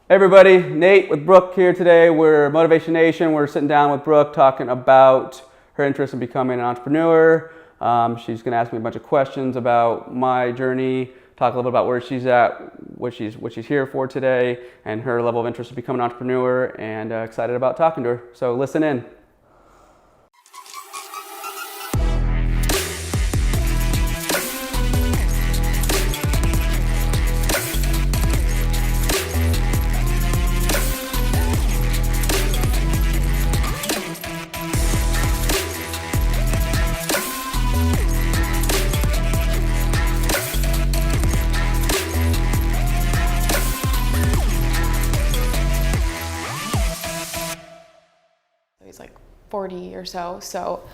Everybody, Nate with Brooke here today. We're Motivation Nation. We're sitting down with Brooke talking about her interest in becoming an entrepreneur. She's going to ask me a bunch of questions about my journey, talk a little bit about where she's at, what she's here for today, and her level of interest in becoming an entrepreneur, and excited about talking to her. So listen in. He's like 40 or so. So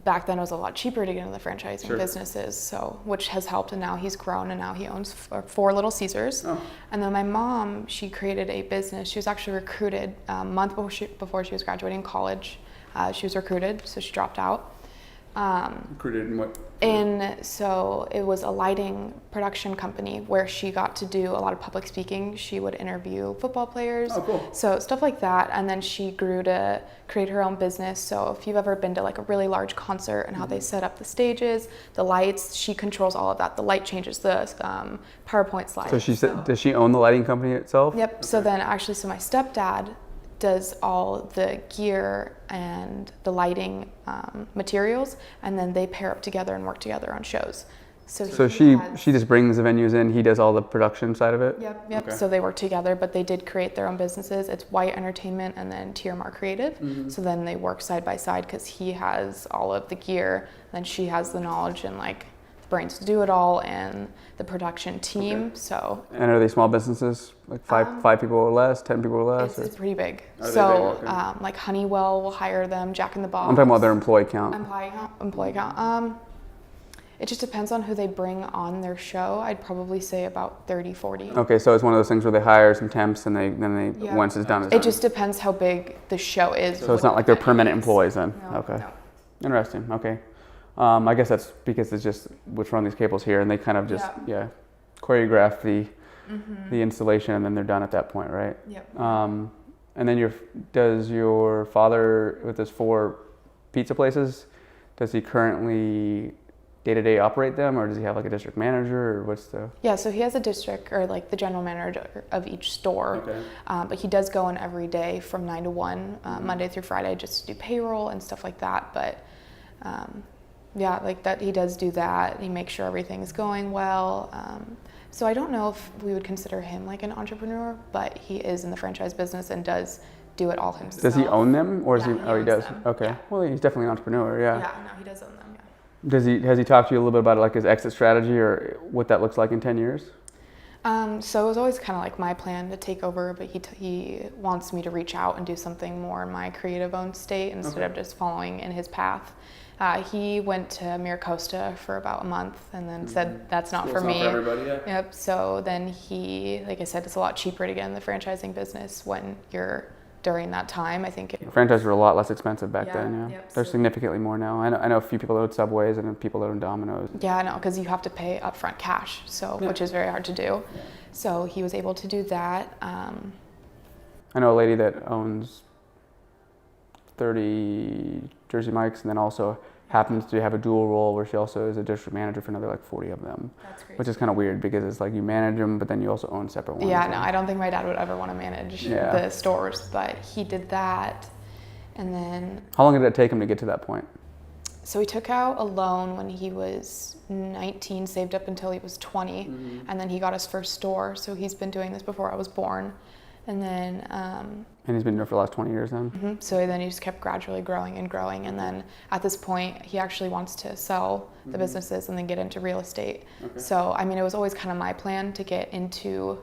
back then it was a lot cheaper to get into the franchising businesses. So which has helped, and now he's grown, and now he owns four Little Caesars. Oh. And then my mom, she created a business. She was actually recruited a month before she was graduating college. She was recruited, so she dropped out. Recruited in what? So it was a lighting production company where she got to do a lot of public speaking. She would interview football players. Oh, cool. So stuff like that. And then she grew to create her own business. So if you've ever been to like a really large concert and how they set up the stages, the lights, she controls all of that. The light changes, the PowerPoint slides. So does she own the lighting company itself? Yep. Okay. So then actually, so my stepdad does all the gear and the lighting materials, and then they pair up together and work together on shows. So she just brings the venues in, he does all the production side of it? Yep. Okay. So they work together, but they did create their own businesses. It's White Entertainment and then TRMR Creative. Mm-hmm. So then they work side by side because he has all of the gear, then she has the knowledge and like the brains to do it all, and the production team. Okay. So. And are they small businesses? Like five people or less, 10 people or less? It's pretty big. Are so they big? Okay. Like Honeywell will hire them, Jack in the Box. I'm talking about their employee count. Employee count. It just depends on who they bring on their show. I'd probably say about 30, 40. Okay, so it's one of those things where they hire some temps and then once it's done, it's done. It just depends how big the show is. So it's not like they're permanent employees then? No, okay. No. Interesting, okay. I guess that's because it's just, which run these cables here, and they kind of just, choreograph the installation, and then they're done at that point, right? Yep. And then does your father, with his 4 pizza places, does he currently day-to-day operate them, or does he have like a district manager, or what's the? Yeah, so he has a district, or like the general manager of each store. Okay. But he does go in every day from 9 to 1, Monday through Friday, just to do payroll and stuff like that. But yeah, like that, he does do that. He makes sure everything is going well. So I don't know if we would consider him like an entrepreneur, but he is in the franchise business and does do it all himself. Does he own them, or is he? He does. Them. Okay. Yeah. Well, he's definitely an entrepreneur. Yeah. Yeah. No, he does own them. Yeah. Has he talked to you a little bit about like his exit strategy or what that looks like in 10 years? So it was always kind of like my plan to take over, but he wants me to reach out and do something more in my creative owned state instead of just following in his path. He went to Miracosta for about a month and then said, that's not for me. Not for everybody, yeah. Yep. So then like I said, it's a lot cheaper to get in the franchising business when you're during that time. I think franchises were a lot less expensive back then. Yeah. Yep, They're significantly more now. I know a few people that own Subways and people that own Domino's. Yeah, I know, because you have to pay upfront cash, which is very hard to do. Yeah. So he was able to do that. I know a lady that owns 30 Jersey Mike's, and then also happens to have a dual role where she also is a district manager for another like 40 of them. That's crazy. Which is kind of weird because it's like you manage them, but then you also own separate ones. Yeah, no, I don't think my dad would ever want to manage the stores, but he did that. And then... How long did it take him to get to that point? So he took out a loan when he was 19, saved up until he was 20, and then he got his first store. So he's been doing this before I was born. And then... and he's been doing it for the last 20 years then? Mm-hmm. So then he just kept gradually growing and growing. And then at this point, he actually wants to sell the businesses and then get into real estate. Okay. So, I mean, it was always kind of my plan to get into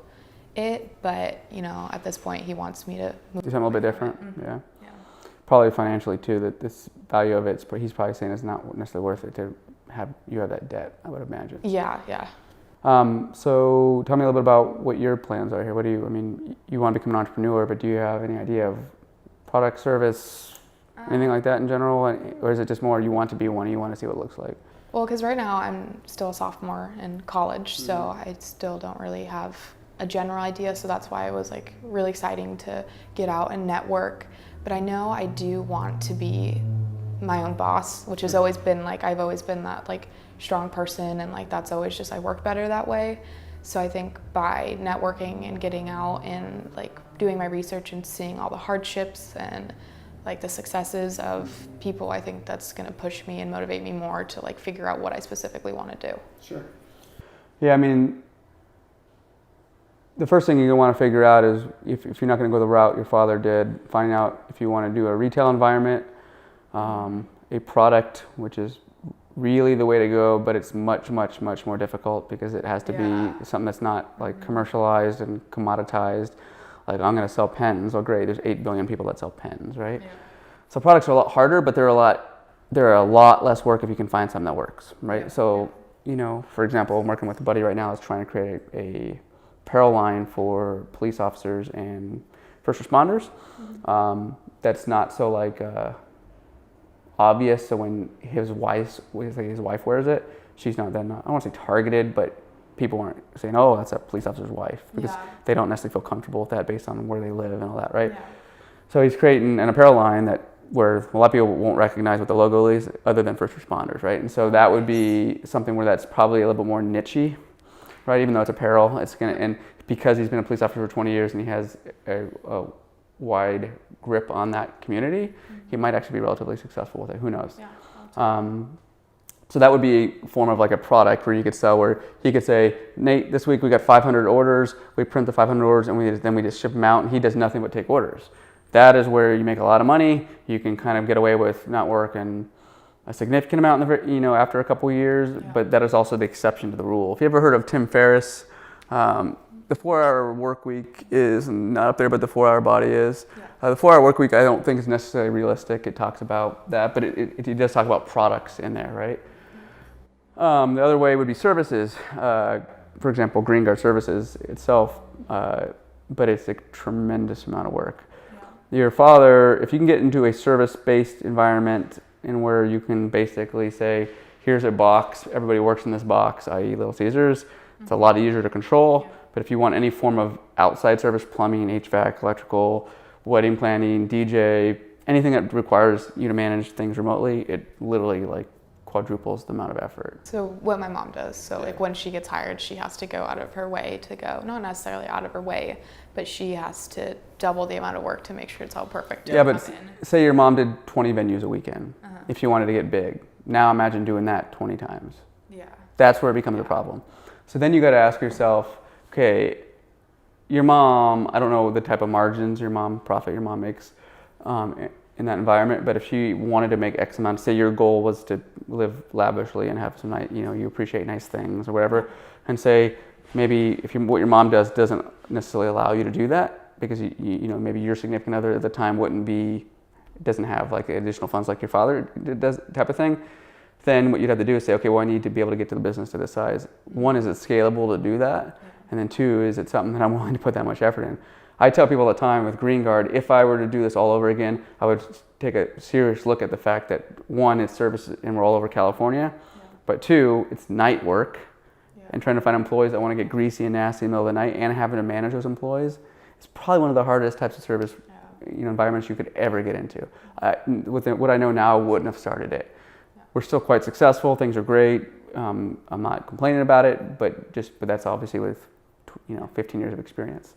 it. But, you know, at this point, he wants me to move. Do something a little bit different? Yeah. Probably financially too, that this value of it, he's probably saying it's not necessarily worth it to have that debt, I would imagine. Yeah. So tell me a little bit about what your plans are here. You want to become an entrepreneur, but do you have any idea of product, service, anything like that in general? Or is it just more you want to be one and you want to see what it looks like? Well, because right now I'm still a sophomore in college, so I still don't really have a general idea, so that's why it was like really exciting to get out and network. But I know I do want to be my own boss, which has always been like, I've always been that like strong person, and like that's always just, I work better that way. So I think by networking and getting out and like doing my research and seeing all the hardships and like the successes of people, I think that's going to push me and motivate me more to like figure out what I specifically want to do. Sure. Yeah, I mean, the first thing you're going to want to figure out is if you're not going to go the route your father did, finding out if you want to do a retail environment, a product, which is really the way to go, but it's much, much, much more difficult because it has to be something that's not like commercialized and commoditized. Like, I'm going to sell pens. Oh, great, there's 8 billion people that sell pens, right? Yeah. So products are a lot harder, but they're a lot less work if you can find something that works, right? Yeah. So, you know, for example, I'm working with a buddy right now that's trying to create a apparel line for police officers and first responders. That's not so like obvious. So when his wife wears it, she's not then, I don't want to say targeted, but people aren't saying, oh, that's a police officer's wife, because they don't necessarily feel comfortable with that based on where they live and all that, right? Yeah. So he's creating an apparel line where a lot of people won't recognize what the logo is other than first responders, right? And so that would be something where that's probably a little bit more niche-y, right? Even though it's apparel, and because he's been a police officer for 20 years and he has a wide grip on that community, he might actually be relatively successful with it. Who knows? Yeah, so that would be a form of like a product where you could sell, where he could say, Nate, this week we got 500 orders. We print the 500 orders and then we just ship them out, and he does nothing but take orders. That is where you make a lot of money. You can kind of get away with not working a significant amount after a couple of years, but that is also the exception to the rule. If you ever heard of Tim Ferriss, the 4-hour work week is not up there, but the 4-hour body is. Yeah. The 4-hour work week I don't think is necessarily realistic. It talks about that, but it does talk about products in there, right? The other way would be services. For example, Green Guard Services itself, but it's a tremendous amount of work. Yeah. Your father, if you can get into a service-based environment and where you can basically say, here's a box, everybody works in this box, i.e. Little Caesars, it's a lot easier to control. Yeah. But if you want any form of outside service, plumbing, HVAC, electrical, wedding planning, DJ, anything that requires you to manage things remotely, it literally like quadruples the amount of effort. So what my mom does, so like when she gets hired, she has to go out of her way to go, not necessarily out of her way, but she has to double the amount of work to make sure it's all perfect. Yeah, but say your mom did 20 venues a weekend, if she wanted to get big. Now imagine doing that 20 times. Yeah. That's where it becomes a problem. So then you got to ask yourself, okay, your mom, I don't know the type of margins your mom makes in that environment, but if she wanted to make X amount, say your goal was to live lavishly and have some nice, you appreciate nice things or whatever, and say maybe what your mom does doesn't necessarily allow you to do that because maybe your significant other at the time doesn't have like additional funds like your father does, type of thing. Then what you'd have to do is say, okay, well, I need to be able to get to the business to this size. One, is it scalable to do that? And then two, is it something that I'm willing to put that much effort in? I tell people all the time with Green Guard, if I were to do this all over again, I would take a serious look at the fact that one, it's service and we're all over California, but two, it's night work and trying to find employees that want to get greasy and nasty in the middle of the night and having to manage those employees. It's probably one of the hardest types of service environments you could ever get into. With what I know now, I wouldn't have started it. We're still quite successful. Things are great. I'm not complaining about it, but that's obviously with 15 years of experience.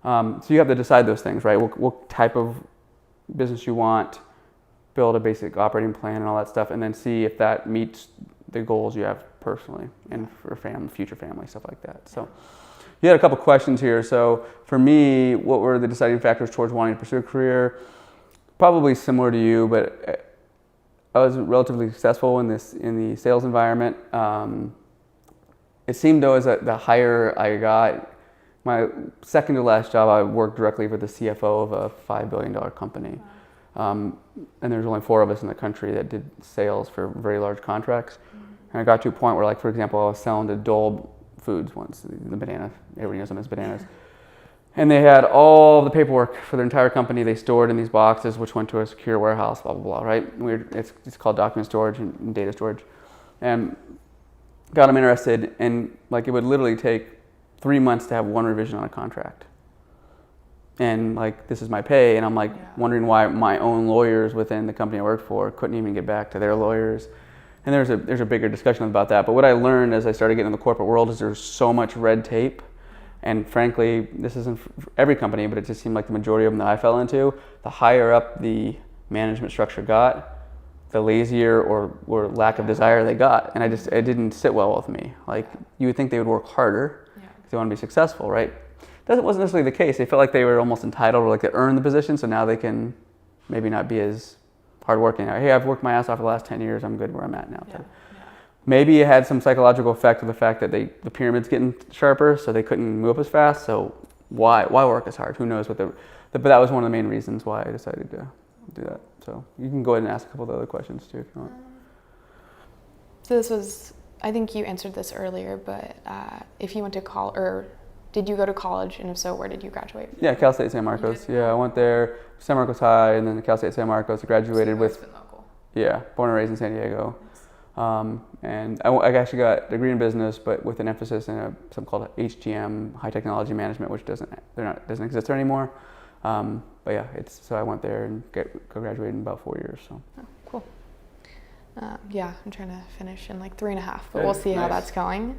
So you have to decide those things, right? What type of business you want, build a basic operating plan and all that stuff, and then see if that meets the goals you have personally and for future family, stuff like that. So you had a couple questions here. So for me, what were the deciding factors towards wanting to pursue a career? Probably similar to you, but I was relatively successful in the sales environment. It seemed though as the higher I got, my second to last job, I worked directly with the CFO of a $5 billion company. And there's only 4 of us in the country that did sales for very large contracts. And I got to a point where, like, for example, I was selling to Dole Foods once, the bananas, everybody knows them as bananas. And they had all the paperwork for their entire company they stored in these boxes, which went to a secure warehouse, blah, blah, blah, right? It's called document storage and data storage. And got them interested, and like it would literally take 3 months to have one revision on a contract. And like, this is my pay, and I'm like wondering why my own lawyers within the company I worked for couldn't even get back to their lawyers. And there's a bigger discussion about that. But what I learned as I started getting in the corporate world is there's so much red tape. And frankly, this isn't for every company, but it just seemed like the majority of them that I fell into, the higher up the management structure got, the lazier or lack of desire they got. And it didn't sit well with me. Like, you would think they would work harder because they want to be successful, right? That wasn't necessarily the case. They felt like they were almost entitled, or like they earned the position, so now they can maybe not be as hardworking. Hey, I've worked my ass off for the last 10 years, I'm good where I'm at now. Yeah. Maybe it had some psychological effect of the fact that the pyramid's getting sharper, so they couldn't move as fast, so why work as hard? Who knows what but that was one of the main reasons why I decided to do that. So you can go ahead and ask a couple of other questions too if you want. So this was, I think you answered this earlier, but if you went to college, or did you go to college, and if so, where did you graduate? Yeah, Cal State San Marcos. Yeah, I went there, San Marcos High, and then Cal State San Marcos. I graduated with. Been local. Yeah, born and raised in San Diego, and I actually got a degree in business, but with an emphasis in something called HTM, High Technology Management, which doesn't exist there anymore. But yeah, so I went there and graduated in about 4 years. So. Oh, cool. Yeah, I'm trying to finish in like 3.5, but we'll see how that's going.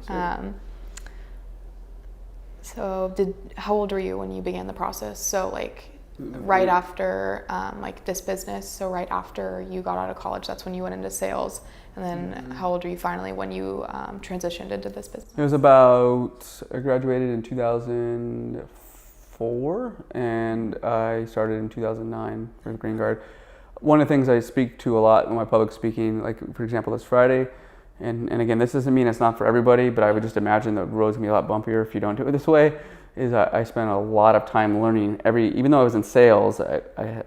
So how old were you when you began the process? So like right after like this business, so right after you got out of college, that's when you went into sales. And then how old were you finally when you transitioned into this business? It was I graduated in 2004 and I started in 2009 for the Green Guard. One of the things I speak to a lot in my public speaking, like for example this Friday, and again, this doesn't mean it's not for everybody, but I would just imagine the road's gonna be a lot bumpier if you don't do it this way, is I spent a lot of time learning even though I was in sales, I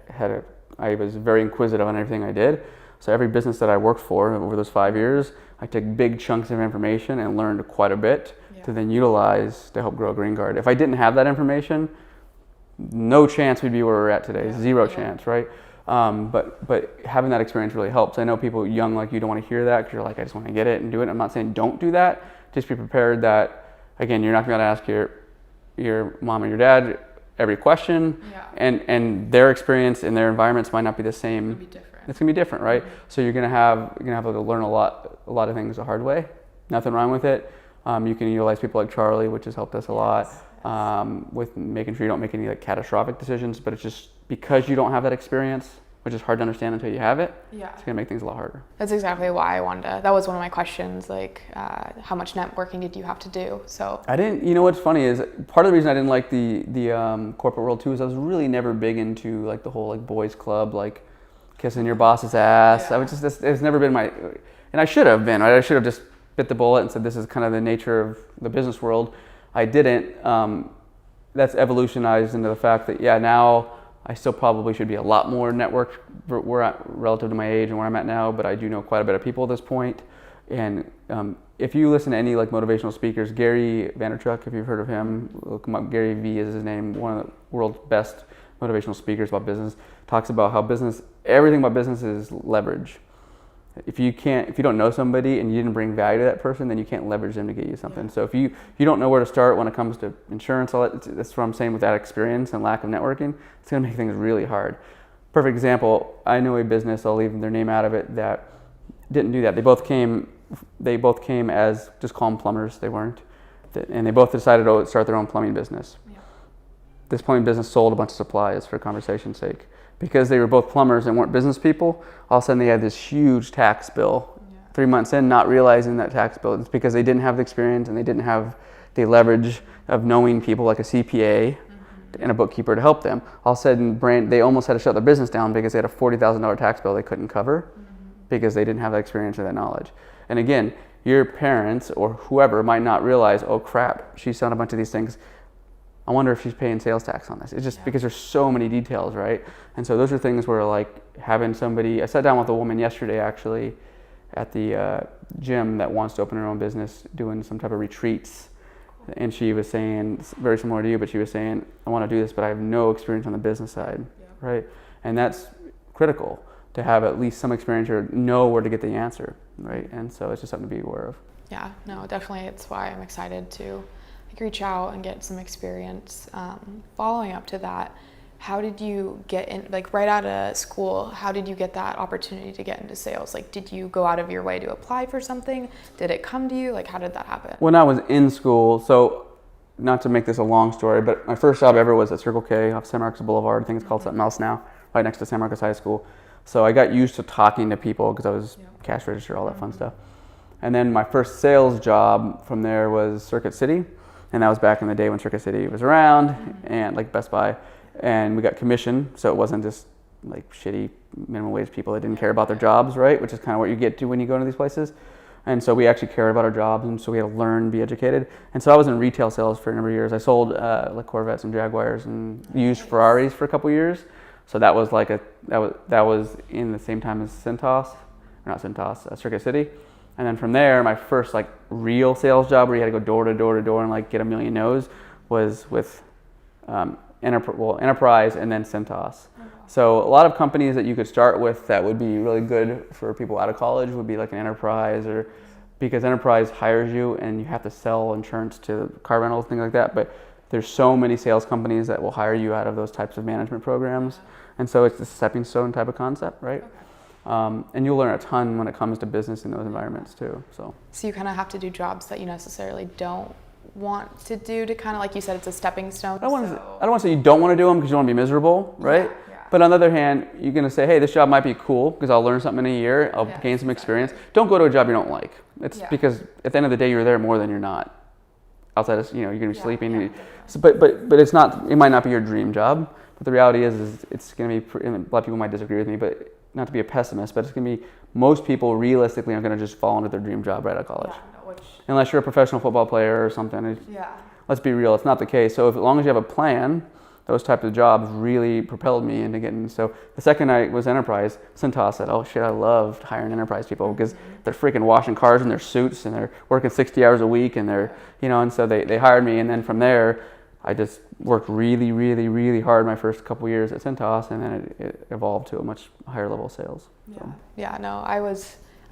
was very inquisitive on everything I did. So every business that I worked for over those 5 years, I took big chunks of information and learned quite a bit to then utilize to help grow Green Guard. If I didn't have that information, no chance we'd be where we're at today, zero chance, right? But having that experience really helps. I know people young like you don't want to hear that because you're like, I just want to get it and do it. I'm not saying don't do that. Just be prepared that, again, you're not going to ask your mom or your dad every question, and their experience and their environments might not be the same. It'll be different. It's going to be different, right? So you're going to have to learn a lot of things the hard way. Nothing wrong with it. You can utilize people like Charlie, which has helped us a lot with making sure you don't make any like catastrophic decisions. But it's just because you don't have that experience, which is hard to understand until you have it. Yeah, it's gonna make things a lot harder. That's exactly why I wanted to. That was one of my questions. Like, how much networking did you have to do? So I didn't. You know what's funny is part of the reason I didn't like the corporate world too is I was really never big into like the whole like boys club, like kissing your boss's ass. I was just it's never been my, and I should have been. Right? I should have just bit the bullet and said this is kind of the nature of the business world. I didn't. That's evolutionized into the fact that now I still probably should be a lot more networked relative to my age and where I'm at now, but I do know quite a bit of people at this point. And if you listen to any like motivational speakers, Gary Vaynerchuk, if you've heard of him, look him up. Gary V is his name, one of the world's best motivational speakers about business, talks about how everything about business is leverage. If you don't know somebody and you didn't bring value to that person, then you can't leverage them to get you something. So if you don't know where to start when it comes to insurance, that's what I'm saying with that experience and lack of networking, it's gonna make things really hard. Perfect example, I know a business, I'll leave their name out of it, that didn't do that. They both came as, just call them plumbers, they weren't. And they both decided to start their own plumbing business. Yeah. This plumbing business sold a bunch of supplies for conversation's sake. Because they were both plumbers and weren't business people, all of a sudden they had this huge tax bill 3 months in, not realizing that tax bill. It's because they didn't have the experience and they didn't have the leverage of knowing people like a CPA and a bookkeeper to help them. All of a sudden, they almost had to shut their business down because they had a $40,000 tax bill they couldn't cover because they didn't have that experience or that knowledge. And again, your parents or whoever might not realize, oh crap, she's selling a bunch of these things. I wonder if she's paying sales tax on this. It's just because there's so many details, right? And so those are things where like having somebody, I sat down with a woman yesterday actually at the gym that wants to open her own business doing some type of retreats. And she was saying, very similar to you, but she was saying, I want to do this, but I have no experience on the business side, right? And that's critical to have at least some experience or know where to get the answer, right? And so it's just something to be aware of. Yeah, no, definitely. It's why I'm excited to like reach out and get some experience. Following up to that, how did you get in, like right out of school, how did you get that opportunity to get into sales? Like, did you go out of your way to apply for something? Did it come to you? Like, how did that happen? When I was in school, so not to make this a long story, but my first job ever was at Circle K off San Marcos Boulevard. I think it's called something else now, right next to San Marcos High School. So I got used to talking to people because I was cash register, all that fun stuff. And then my first sales job from there was Circuit City. And that was back in the day when Circuit City was around and like Best Buy. And we got commission, so it wasn't just like shitty minimum wage people that didn't care about their jobs, right? Which is kind of what you get to when you go into these places. And so we actually cared about our jobs, and so we had to learn, be educated. And so I was in retail sales for a number of years. I sold like Corvettes and Jaguars and used Ferraris for a couple years. So that was like that was in the same time as Circuit City. And then from there, my first like real sales job where you had to go door to door to door and like get a million no's was with Enterprise and then Cintas. So a lot of companies that you could start with that would be really good for people out of college would be like an Enterprise, or because Enterprise hires you and you have to sell insurance to car rentals, things like that. But there's so many sales companies that will hire you out of those types of management programs. And so it's a stepping stone type of concept, right? And you'll learn a ton when it comes to business in those environments too. So you kind of have to do jobs that you necessarily don't want to do to kind of, like you said, it's a stepping stone. I don't want to say you don't want to do them because you don't want to be miserable, right? Yeah. But on the other hand, you're going to say, hey, this job might be cool because I'll learn something in a year, I'll gain some experience. Don't go to a job you don't like. It's because at the end of the day, you're there more than you're not. Outside of, you're going to be sleeping. So, but it's not, it might not be your dream job, but the reality is it's going to be, and a lot of people might disagree with me, but not to be a pessimist, but it's going to be, most people realistically are going to just fall into their dream job right out of college. Unless you're a professional football player or something. Let's be real, it's not the case. So as long as you have a plan, those types of jobs really propelled me into getting. So the second I was Enterprise, Cintas said, oh shit, I loved hiring Enterprise people because they're freaking washing cars in their suits and they're working 60 hours a week and they're, and so they hired me. And then from there, I just worked really, really, really hard my first couple years at Cintas, and then it evolved to a much higher level of sales. So.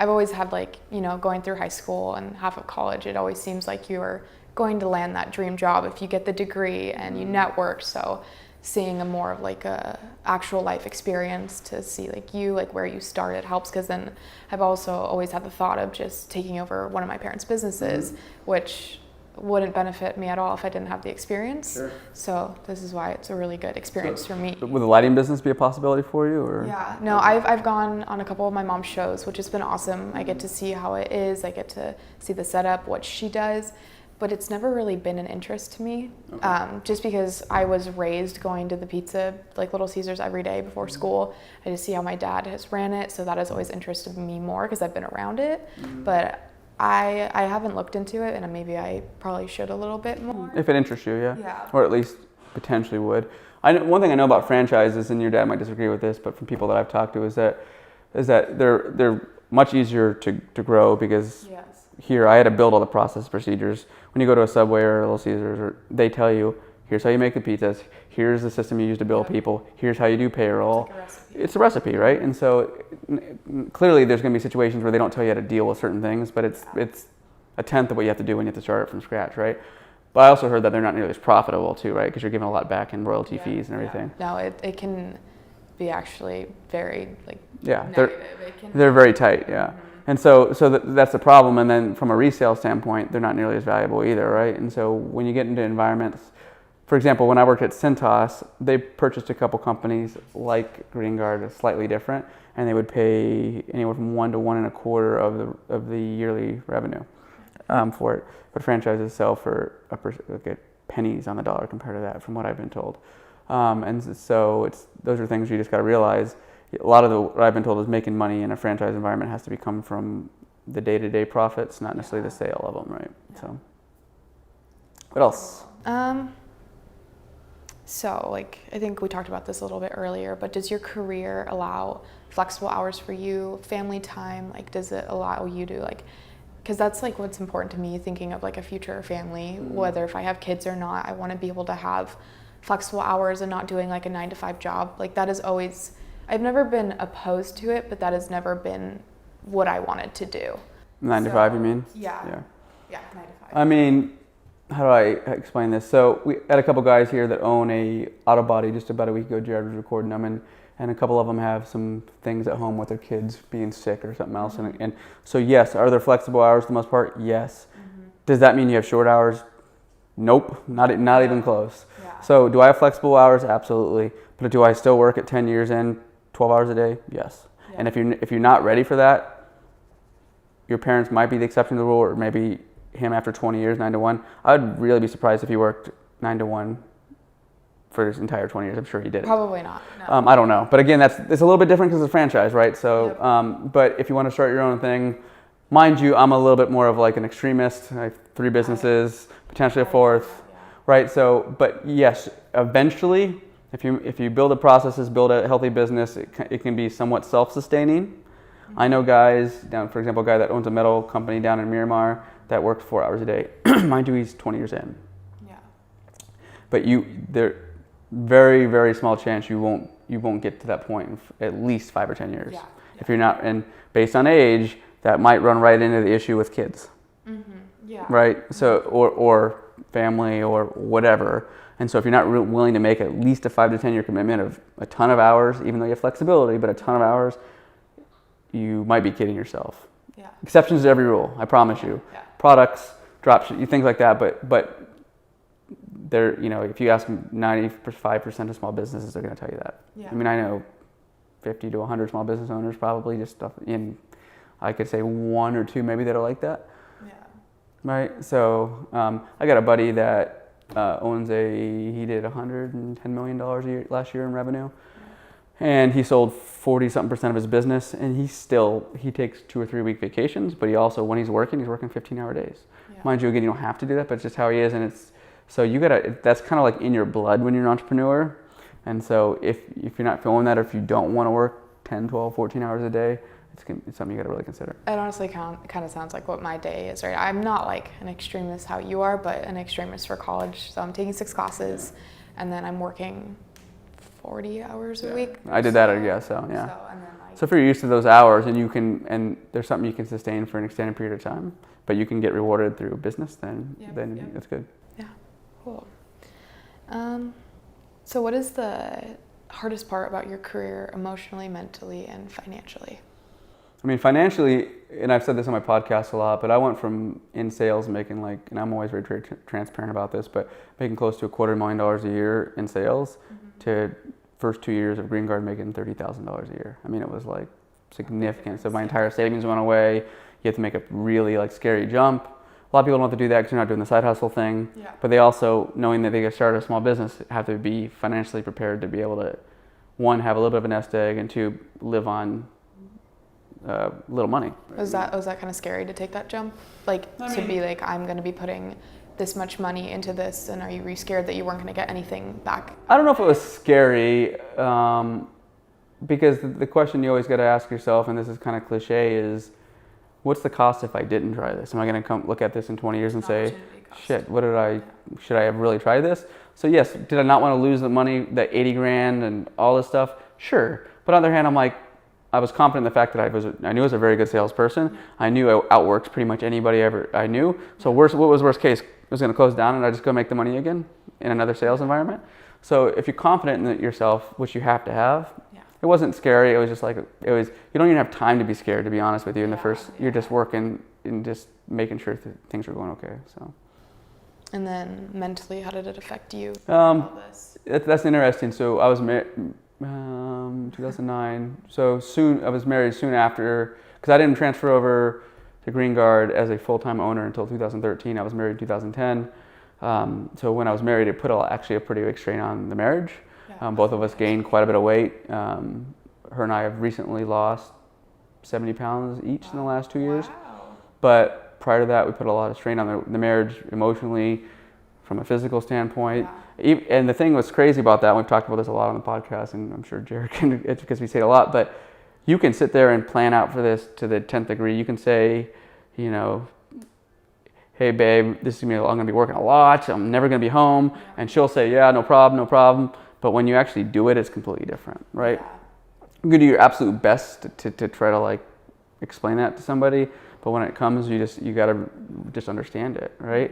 I've always had going through high school and half of college, it always seems like you're going to land that dream job if you get the degree and you network. So seeing a more of like a actual life experience to see where you started helps, because then I've also always had the thought of just taking over one of my parents' businesses, which wouldn't benefit me at all if I didn't have the experience. Sure. So this is why it's a really good experience for me. Would the lighting business be a possibility for you? Or? Yeah, no, I've gone on a couple of my mom's shows, which has been awesome. I get to see how it is. I get to see the setup, what she does, but it's never really been an interest to me. Just because I was raised going to the pizza, like Little Caesars, every day before school. I just see how my dad has ran it, so that has always interested me more because I've been around it. But I haven't looked into it, and maybe I probably should a little bit more. If it interests you, yeah. Or at least potentially would. One thing I know about franchises, and your dad might disagree with this, but from people that I've talked to, is that they're much easier to grow because here I had to build all the process procedures. When you go to a Subway or a Little Caesars, they tell you, here's how you make the pizzas, here's the system you use to bill people, here's how you do payroll. It's a recipe, right? And so clearly there's going to be situations where they don't tell you how to deal with certain things, but it's a tenth of what you have to do when you have to start it from scratch, right? But I also heard that they're not nearly as profitable too, right? Because you're giving a lot back in royalty fees and everything. No, it can be actually very negative. They're very tight, And so that's the problem. And then from a resale standpoint, they're not nearly as valuable either, right? And so when you get into environments, for example, when I worked at Cintas, they purchased a couple companies like GreenGuard, slightly different, and they would pay anywhere from 1 to 1.25% of the yearly revenue for it. But franchises sell for pennies on the dollar compared to that, from what I've been told. And so those are things you just got to realize. A lot of what I've been told is making money in a franchise environment has to come from the day-to-day profits, not necessarily the sale of them, right? So, what else? So, I think we talked about this a little bit earlier, but does your career allow flexible hours for you, family time? Does it allow you to, because that's, what's important to me, thinking of, a future family, whether if I have kids or not, I want to be able to have flexible hours and not doing, a 9-to-5 job. That is always, I've never been opposed to it, but that has never been what I wanted to do. 9 to 5, you mean? Yeah, 9 to 5. I mean, how do I explain this? So we had a couple guys here that own a auto body just about a week ago. Jared was recording them, and a couple of them have some things at home with their kids being sick or something else. And so yes, are there flexible hours for the most part? Yes. Does that mean you have short hours? Nope, not even close. Yeah. So do I have flexible hours? Absolutely. But do I still work at 10 years in, 12 hours a day? Yes. Yeah. And if you're not ready for that, your parents might be the exception to the rule, or maybe him after 20 years, 9 to 1. I would really be surprised if he worked 9 to 1 for his entire 20 years. I'm sure he did. Probably not. No. I don't know. But again, it's a little bit different because it's a franchise, right? So, Yep. but if you want to start your own thing, mind you, I'm a little bit more of like an extremist. I have 3 businesses, potentially a 4th, Yeah. right? So, but yes, eventually, if you build the processes, build a healthy business, it can be somewhat self-sustaining. I know guys for example, a guy that owns a metal company down in Miramar that works 4 hours a day. Mind you, he's 20 years in. Yeah. But there, very, very small chance you won't get to that point in at least 5 or 10 years. Yeah. If you're not, and based on age, that might run right into the issue with kids. Yeah. Right? So, or family or whatever. And so if you're not willing to make at least a 5 to 10 year commitment of a ton of hours, even though you have flexibility, but a ton of hours, you might be kidding yourself. Yeah. Exceptions to every rule, I promise you. Yeah. Products, things like that, but they're, if you ask 95% of small businesses, they're going to tell you that. Yeah. I mean, I know 50 to 100 small business owners probably just stuff I could say 1 or 2 maybe that are like that. Yeah. Right? So I got a buddy that he did $110 million a year last year in revenue. And he sold 40-something% of his business, and he takes 2 or 3 week vacations, but he also, when he's working 15-hour days. Yeah. Mind you, again, you don't have to do that, but it's just how he is, and so that's kind of like in your blood when you're an entrepreneur. And so if you're not feeling that, or if you don't want to work 10, 12, 14 hours a day, it's something you got to really consider. It honestly kind of sounds like what my day is, right? I'm not like an extremist how you are, but an extremist for college. So I'm taking 6 classes, and then I'm working 40 hours a week. I did that, I guess, so yeah. So if you're used to those hours and there's something you can sustain for an extended period of time, but you can get rewarded through business, then that's good. Yeah, cool. So what is the hardest part about your career emotionally, mentally, and financially? I mean, financially, and I've said this on my podcast a lot, but I went from in sales making and I'm always very transparent about this, but making close to $250,000 a year in sales to first 2 years of Green Guard making $30,000 a year. I mean, it was like significant. So my entire savings went away. You have to make a really scary jump. A lot of people don't have to do that because you're not doing the side hustle thing. Yeah. But they also, knowing that they can start a small business, have to be financially prepared to be able to, 1, have a little bit of a nest egg, and 2, live on little money. Was that kind of scary to take that jump? To be like, I'm going to be putting this much money into this, and are you scared that you weren't going to get anything back? I don't know if it was scary, because the question you always got to ask yourself, and this is kind of cliche, is what's the cost if I didn't try this? Am I going to come look at this in 20 years and say, shit, should I have really tried this? So yes, did I not want to lose the money, the 80 grand and all this stuff? Sure. But on the other hand, I was confident in the fact that I knew I was a very good salesperson. I knew I outworked pretty much anybody I knew. So what was worst case? It was going to close down and I just go make the money again in another sales environment. So if you're confident in yourself, which you have to have, it wasn't scary. It was just you don't even have time to be scared, to be honest with you. In the first, you're just working and just making sure that things are going okay. So. And then mentally, how did it affect you? All this? That's interesting. So I was married 2009. So I was married soon after, because I didn't transfer over to Green Guard as a full-time owner until 2013. I was married in 2010. So when I was married, it put actually a pretty big strain on the marriage. Both of us gained quite a bit of weight. Her and I have recently lost 70 pounds each in the last 2 years. Wow. But prior to that, we put a lot of strain on the marriage emotionally, from a physical standpoint. Yeah. And the thing was crazy about that, we've talked about this a lot on the podcast, and I'm sure Jared can, it's because we say it a lot, but you can sit there and plan out for this to the 10th degree. You can say, hey babe, I'm gonna be working a lot, I'm never gonna be home. And she'll say, yeah, no problem. But when you actually do it, it's completely different, right? Yeah. You can do your absolute best to try to explain that to somebody, but when it comes, you gotta just understand it, right?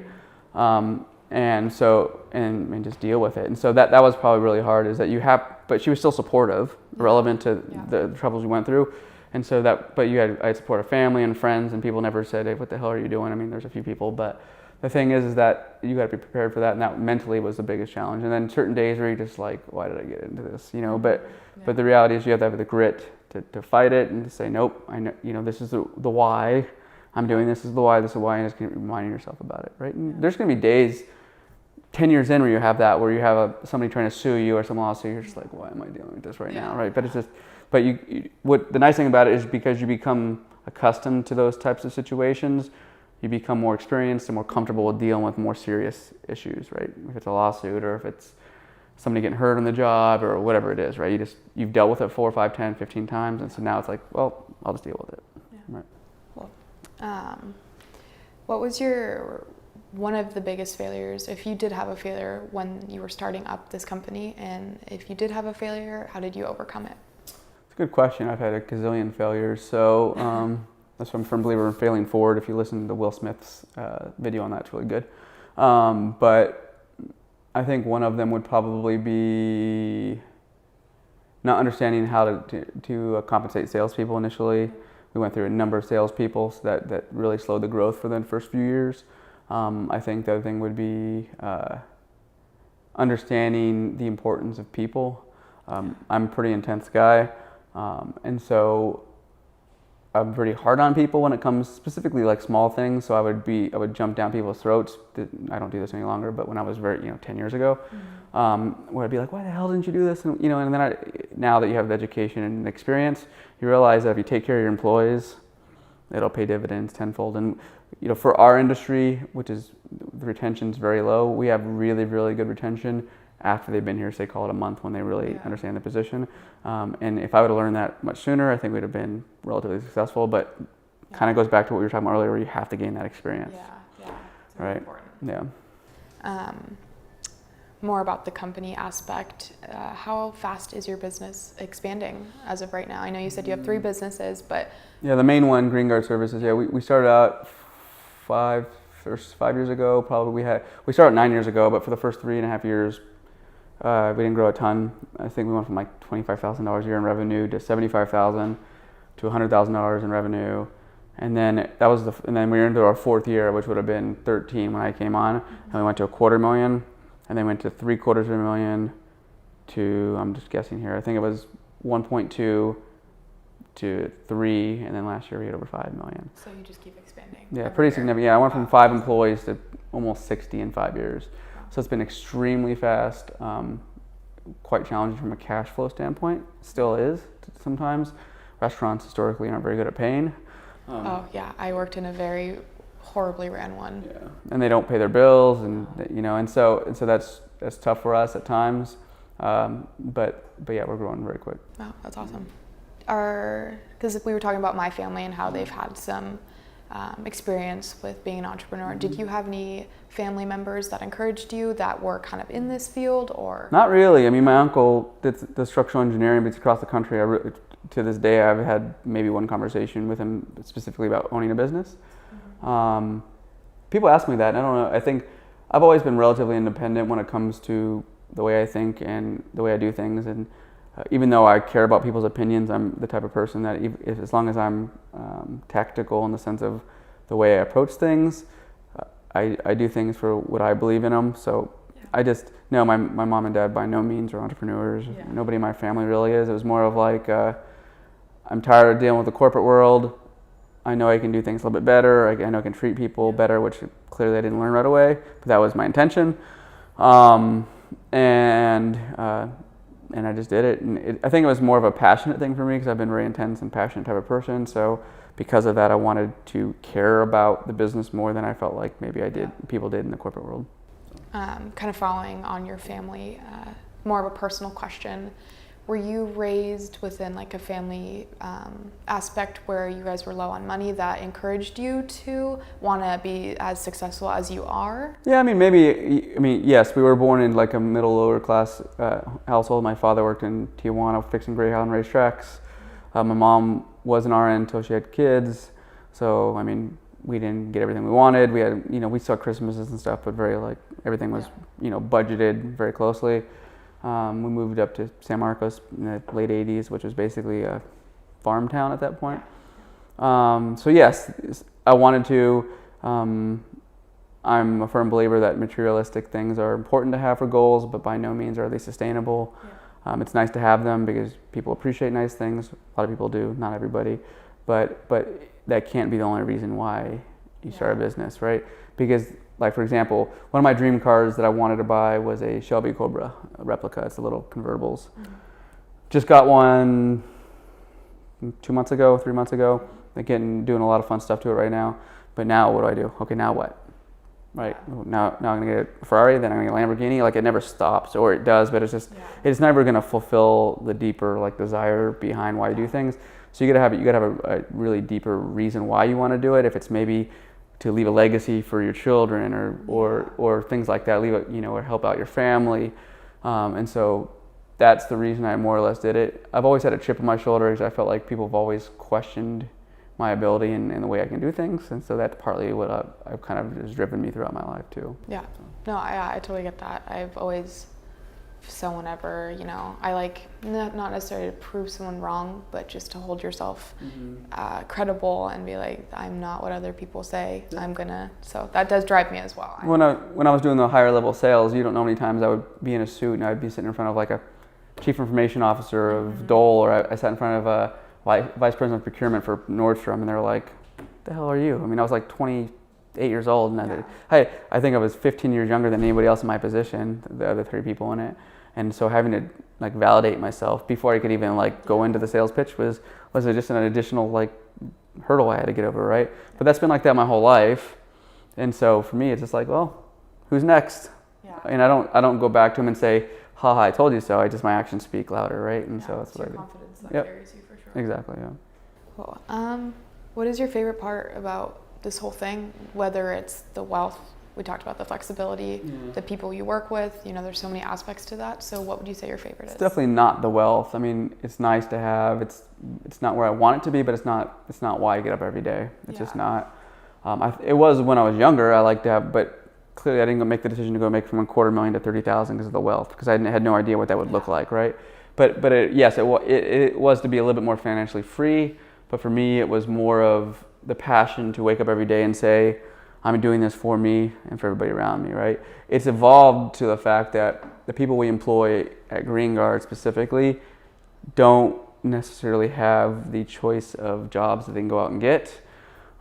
And so, and just deal with it. And so that was probably really hard, is that but she was still supportive, relevant to the troubles we went through. And so but I had support of family and friends, and people never said, hey, what the hell are you doing? I mean, there's a few people, but the thing is that you got to be prepared for that. And that mentally was the biggest challenge. And then certain days where you're just like, why did I get into this? But the reality is you have to have the grit to fight it and to say, nope, I know, this is the why I'm doing this, is the why, this is the why, and just reminding yourself about it, right? And there's going to be days 10 years in where you have that, where you have somebody trying to sue you or someone else, so you're just like, why am I dealing with this right now, right? But it's just, what the nice thing about it is, because you become accustomed to those types of situations, you become more experienced and more comfortable with dealing with more serious issues, right? If it's a lawsuit, or if it's somebody getting hurt on the job, or whatever it is, right? You've dealt with it 4, 5, 10, 15 times, and so now it's like, well, I'll just deal with it. Right. Well, what was one of the biggest failures, if you did have a failure when you were starting up this company, and if you did have a failure, how did you overcome it? It's a good question. I've had a gazillion failures, so that's why I'm a firm believer in failing forward. If you listen to Will Smith's video on that, it's really good. But I think one of them would probably be not understanding how to compensate salespeople initially. We went through a number of salespeople, so that really slowed the growth for the first few years. I think the other thing would be understanding the importance of people. I'm a pretty intense guy, and so I'm pretty hard on people when it comes specifically like small things. So I would jump down people's throats. I don't do this any longer, but when I was 10 years ago, where I'd be like, why the hell didn't you do this? And and then now that you have the education and experience, you realize that if you take care of your employees, it'll pay dividends tenfold. And for our industry, which is, the retention's very low, we have really, really good retention after they've been here, say, call it a month, when they really understand the position. And if I would have learned that much sooner, I think we'd have been relatively successful. But kind of goes back to what we were talking about earlier, where you have to gain that experience. It's really important. Yeah. More about the company aspect. How fast is your business expanding as of right now? I know you said you have 3 businesses, but... Yeah, the main one, Green Guard Services, we started out 5 years ago, probably. We started 9 years ago, but for the first 3.5 years, we didn't grow a ton. I think we went from like $25,000 a year in revenue to $75,000 to $100,000 in revenue. And then and then we were into our 4th year, which would have been 13 when I came on, and we went to $250,000. And then went to $750,000 to, I'm just guessing here, I think it was 1.2 to 3, and then last year we had over 5 million. So you just keep expanding. Yeah, pretty significant. Yeah, I went from 5 employees to almost 60 in 5 years. So it's been extremely fast, quite challenging from a cash flow standpoint. Still is sometimes. Restaurants historically aren't very good at paying. I worked in a very horribly ran one. Yeah, and they don't pay their bills, and and so that's tough for us at times. But yeah, we're growing very quick. Wow, that's awesome. Because we were talking about my family and how they've had some experience with being an entrepreneur. Did you have any family members that encouraged you that were kind of in this field, or? Not really. I mean, my uncle did the structural engineering, but it's across the country. To this day, I've had maybe one conversation with him specifically about owning a business. People ask me that, and I don't know. I think I've always been relatively independent when it comes to the way I think and the way I do things. And even though I care about people's opinions, I'm the type of person that as long as I'm tactical in the sense of the way I approach things, I do things for what I believe in them. So I just, no, my mom and dad by no means are entrepreneurs. Nobody in my family really is. It was more of like, I'm tired of dealing with the corporate world. I know I can do things a little bit better. I know I can treat people better, which clearly I didn't learn right away, but that was my intention. And I just did it. And I think it was more of a passionate thing for me because I've been a very intense and passionate type of person. So because of that, I wanted to care about the business more than I felt like maybe people did in the corporate world. Kind of following on your family, more of a personal question. Were you raised within like a family aspect where you guys were low on money that encouraged you to want to be as successful as you are? Yeah, yes, we were born in like a lower class household. My father worked in Tijuana fixing Greyhound racetracks. My mom was an RN until she had kids. So, we didn't get everything we wanted. We had, we saw Christmases and stuff, but very like everything was, budgeted very closely. We moved up to San Marcos in the late 80s, which was basically a farm town at that point. So yes, I wanted to. I'm a firm believer that materialistic things are important to have for goals, but by no means are they sustainable. Yeah. It's nice to have them because people appreciate nice things. A lot of people do, not everybody, but that can't be the only reason why you start a business, right? Because, like for example, one of my dream cars that I wanted to buy was a Shelby Cobra replica. It's the little convertibles. Mm-hmm. Just got one 3 months ago. Again, doing a lot of fun stuff to it right now. But now what do? Okay, now what? Right. Now I'm gonna get a Ferrari, then I'm gonna get a Lamborghini. Like it never stops, or it does, but it's never gonna fulfill the deeper like desire behind why you do things. So you gotta have a really deeper reason why you want to do it. If it's maybe to leave a legacy for your children, or things like that, or help out your family, and so that's the reason I more or less did it. I've always had a chip on my shoulder because I felt like people have always questioned my ability and the way I can do things, and so that's partly what I've kind of has driven me throughout my life too. Yeah, no, I totally get that. I've always, whenever I like not necessarily to prove someone wrong, but just to hold yourself credible and be like, I'm not what other people say. Yeah. So that does drive me as well. When I was doing the higher level sales, you don't know how many times I would be in a suit and I'd be sitting in front of like a chief information officer of Dole, or I sat in front of a vice president of procurement for Nordstrom, and they're like, "What the hell are you?" I mean, I was like 28 years old, and I think I was 15 years younger than anybody else in my position, the other 3 people in it, and so having to like validate myself before I could even like go into the sales pitch was just an additional like hurdle I had to get over, right? But that's been like that my whole life, and so for me, it's just like, well, who's next? Yeah. And I don't go back to him and say, "Ha, I told you so." My actions speak louder, right? And so that's what I do. Confidence that carries you. Exactly, yeah. Cool. What is your favorite part about this whole thing? Whether it's the wealth, we talked about the flexibility, the people you work with, there's so many aspects to that. So what would you say your favorite is? It's definitely not the wealth. I mean, it's nice to have. It's not where I want it to be, but it's not why I get up every day. It's just not. It was when I was younger. I liked to have, but clearly I didn't go make the decision to go make from $250,000 to $30,000 because of the wealth, because I had no idea what that would look like, right? But it was to be a little bit more financially free. But for me, it was more of the passion to wake up every day and say, I'm doing this for me and for everybody around me, right? It's evolved to the fact that the people we employ at Green Guard specifically don't necessarily have the choice of jobs that they can go out and get.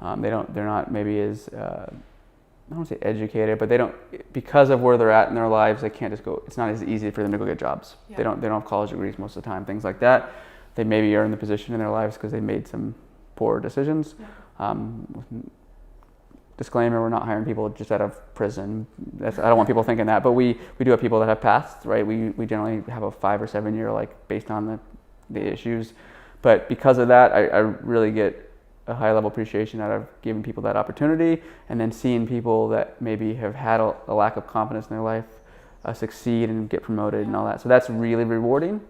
They're not maybe as I don't want to say educated, but they don't, because of where they're at in their lives, they can't just go, it's not as easy for them to go get jobs. Yeah. They don't have college degrees most of the time, things like that. They maybe are in the position in their lives because they made some poor decisions. Yeah. Disclaimer, we're not hiring people just out of prison. I don't want people thinking that, but we do have people that have passed, right? We generally have a 5 or 7 year, like based on the issues. But because of that, I really get a high level appreciation out of giving people that opportunity, and then seeing people that maybe have had a lack of confidence in their life succeed and get promoted and all that. So that's really rewarding.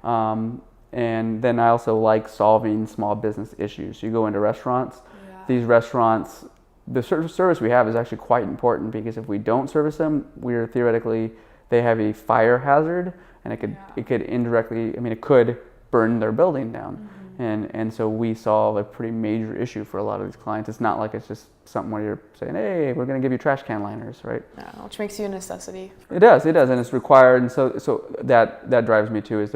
And then I also like solving small business issues. So you go into restaurants, these restaurants, the service we have is actually quite important, because if we don't service them, they have a fire hazard, and it could indirectly, it could burn their building down. Mm-hmm. And so we solve a pretty major issue for a lot of these clients. It's not like it's just something where you're saying, hey, we're going to give you trash can liners, right? Yeah, which makes you a necessity. It does, and it's required. And so that drives me too, is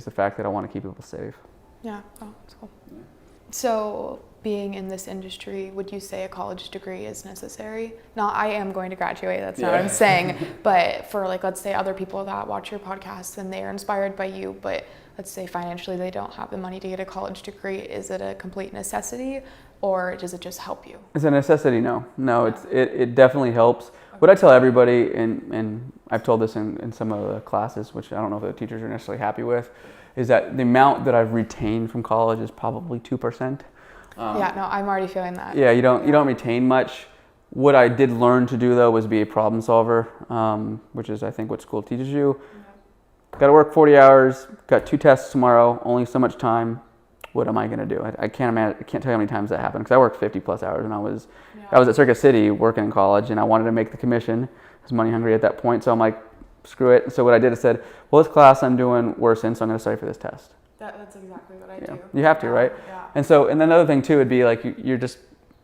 the fact that I want to keep people safe. Yeah, that's cool. Yeah. So being in this industry, would you say a college degree is necessary? Now, I am going to graduate, that's not what I'm saying, but for let's say other people that watch your podcast and they are inspired by you, but let's say financially they don't have the money to get a college degree, is it a complete necessity, or does it just help you? It's a necessity, no. It definitely helps. Okay. What I tell everybody, and I've told this in some of the classes, which I don't know if the teachers are necessarily happy with, is that the amount that I've retained from college is probably 2%. I'm already feeling that. Yeah, you don't retain much. What I did learn to do though was be a problem solver, which is I think what school teaches you. Got to work 40 hours, got 2 tests tomorrow, only so much time. what am I going to do? I can't imagine. I can't tell you how many times that happened, because I worked 50 plus hours, and I was at Circuit City working in college, and I wanted to make the commission. I was money hungry at that point, so I'm like, screw it. So what I did is said, well, this class I'm doing worse in, so I'm going to study for this test. That's exactly what I do. You have to, right? Yeah. And so, and then another thing too would be like, you're just,